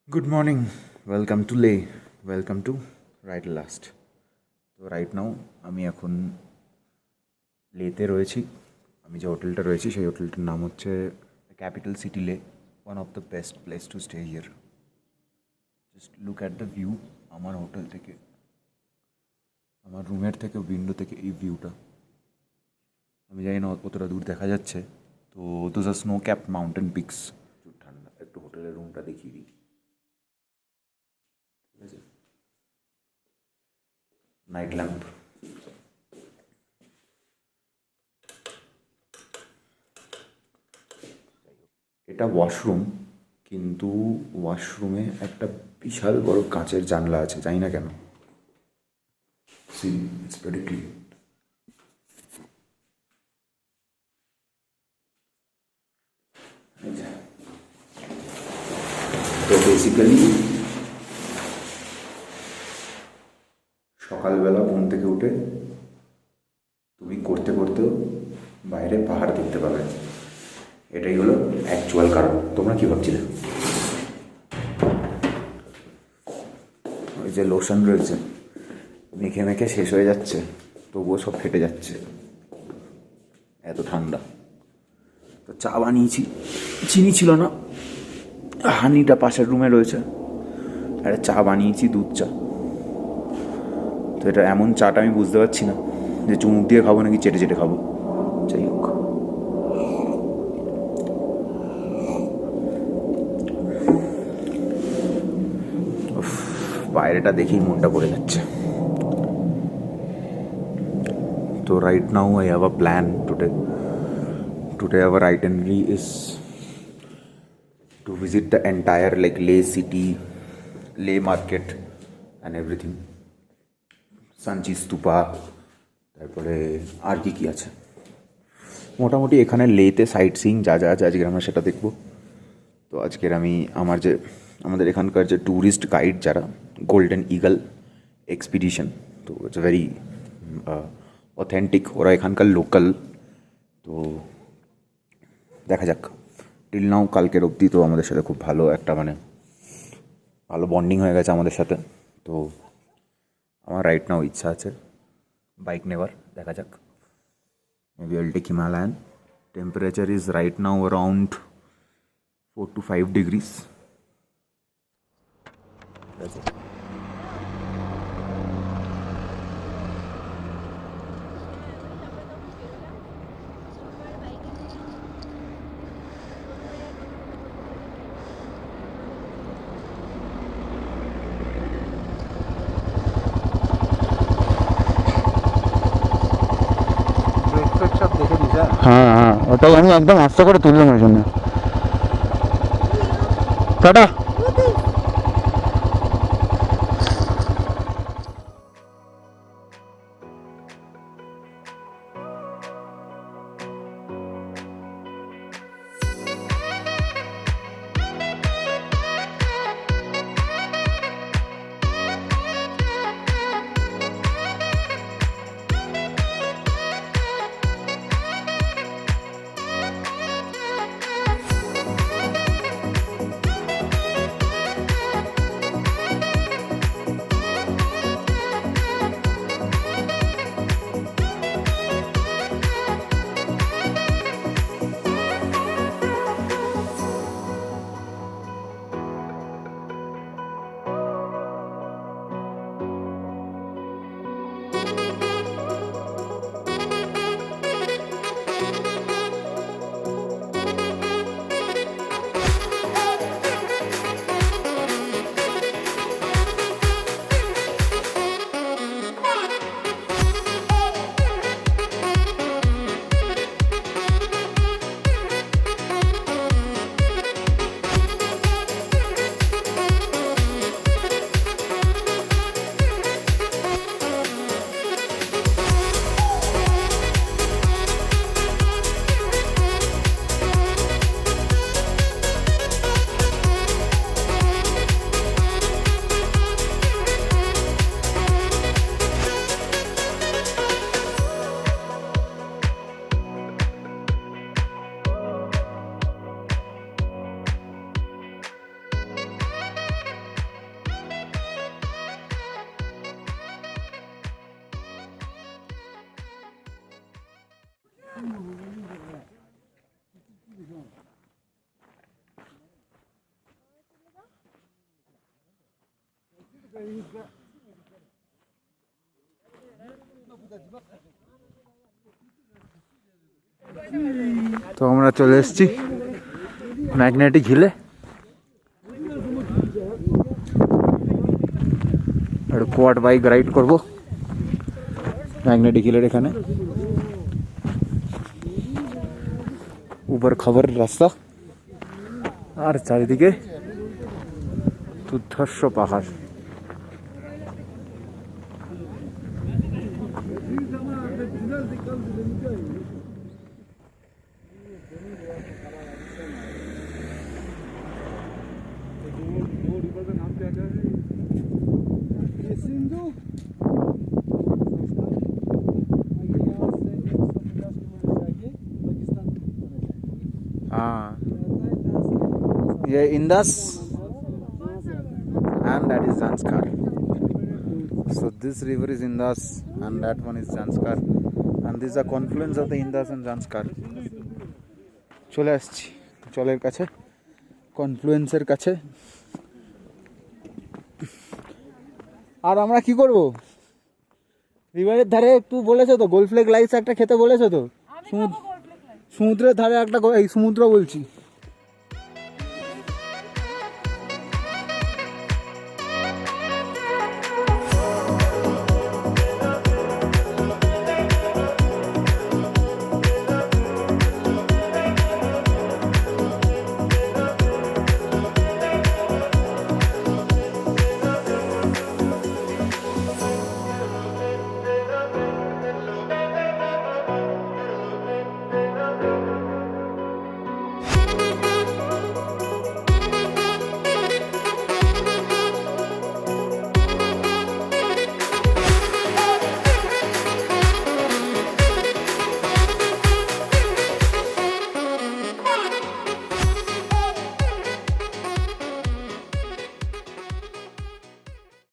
Good morning. Welcome to Leh. Welcome to Right Last. তো right now আমি এখন লেতে রয়েছি। আমি যে হোটেলটা রয়েছি সেই হোটেলটার নাম হচ্ছে ক্যাপিটাল সিটি লে, one of the best place to stay here. Just look at the view. আমার হোটেল থেকে, আমার রুমের থেকে, উইন্ডো থেকে এই ভিউটা, আমি জানি না কতটা দূর দেখা যাচ্ছে। তো those are snow cap mountain peaks. প্রচুর ঠান্ডা। একটু হোটেলের রুমটা দেখিয়ে দিই। ঠিক আছে, নাইট ল্যাম্প। এটা ওয়াশরুম, কিন্তু ওয়াশরুমে একটা বিশাল বড় কাঁচের জানলা আছে, জানি না কেন। See, it's very clean. তো বেসিক্যালি সকালবেলা ঘুম থেকে উঠে তুমি করতে করতেও বাইরে পাহাড় দেখতে পাবে। এটাই হলো অ্যাকচুয়াল কারণ। তোমরা কি ভাবছিলে? ওই যে লোশন রয়েছে, মেখে মেখে শেষ হয়ে যাচ্ছে, তবুও সব ফেটে যাচ্ছে, এত ঠান্ডা। তো চা বানিয়েছি, চিনি ছিল না, হানিটা পাশের রুমে রয়েছে, একটা চা বানিয়েছি, দুধ চা। তো এটা এমন চাটা আমি বুঝতে পারছি না যে চুমুক দিয়ে খাবো নাকি চেটে চেটে খাবো। যাই হোক, বাইরেটা দেখেই মনটা পড়ে যাচ্ছে। তো right now I have a plan today. Today our itinerary is to visit the entire like Leh city, Leh market and everything. সাঞ্চি stupa, তারপরে আর কি কী আছে, মোটামুটি এখানে লেতে সাইট সিইং যা যা আছে আজকে আমরা সেটা দেখব। তো আজকের আমি আমাদের এখানকার যে ট্যুরিস্ট গাইড যারা, গোল্ডেন ইগল এক্সপিডিশন, তো ইটস ভেরি অথেন্টিক, ওরা এখানকার লোকাল। তো দেখা যাক। টিল নাও কালকের অবধি তো আমাদের সাথে খুব ভালো একটা ভালো বন্ডিং হয়ে গেছে আমাদের সাথে। তো আমার রাইট নাও ইচ্ছা আছে বাইক নেওয়ার, দেখা যাক। Maybe I'll take Himalayan. Temperature is right now around 4 to 5 degrees। ঠিক আছে, হ্যাঁ হ্যাঁ, ওটাই আমি একদম আস্তে করে তুললাম ওই জন্য। টাটা। তো আমরা চলে এসেছি ম্যাগনেটিক হিলে। একটু কোয়াড বাইক রাইড করবো ম্যাগনেটিক হিলের এখানে। উপর খবর রাস্তা আর চারিদিকে দুর্ধর্ষ পাহাড়। हाँ, ये Indus and that is Zanskar. So this river is Indus and that one is Zanskar, and this is a confluence of the Indus and Zanskar. চলে আসছি জলের কাছে, কনফ্লুয়েন্সের কাছে। আর আমরা কি করব? রিভারের ধারে একটু বলেছো তো গোল্ড ফ্লেগ লাইস একটা খেতে বলেছো তো। সমুদ্রের ধারে একটা এই সমুদ্র বলছি।